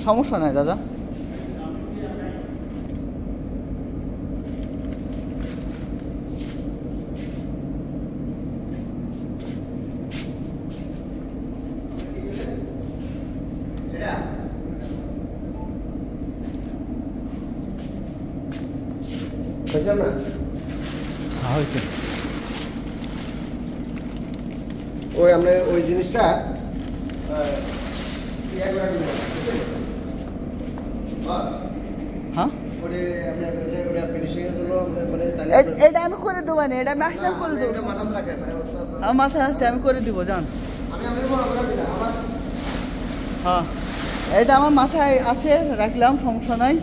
সমস্যা নাই দাদা। হয়েছে ওই আমরা ওই জিনিসটা এটা আমি করে দেবো, মানে এটা ম্যাক্সিমাম করে দেবো, আমার মাথায় আছে, আমি করে দিব জান। হ্যাঁ এটা আমার মাথায় আছে, রাখলাম, সমস্যা নাই।